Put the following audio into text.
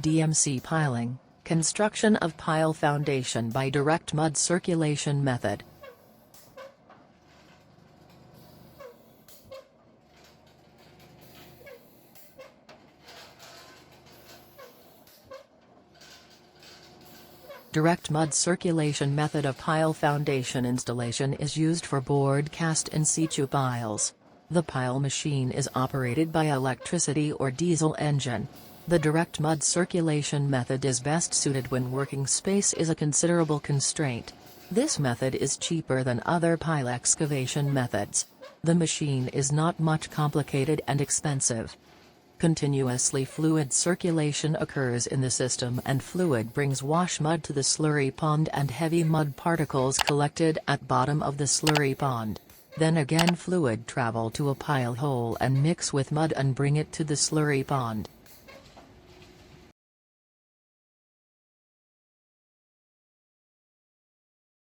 DMC piling, construction of pile foundation by direct mud circulation method. Direct mud circulation method of pile foundation installation is used for board cast-in-situ piles. The pile machine is operated by electricity or diesel engine. The direct mud circulation method is best suited when working space is a considerable constraint. This method is cheaper than other pile excavation methods. The machine is not much complicated and expensive. Continuously fluid circulation occurs in the system and fluid brings wash mud to the slurry pond and heavy mud particles collected at bottom of the slurry pond. Then again fluid travel to a pile hole and mix with mud and bring it to the slurry pond.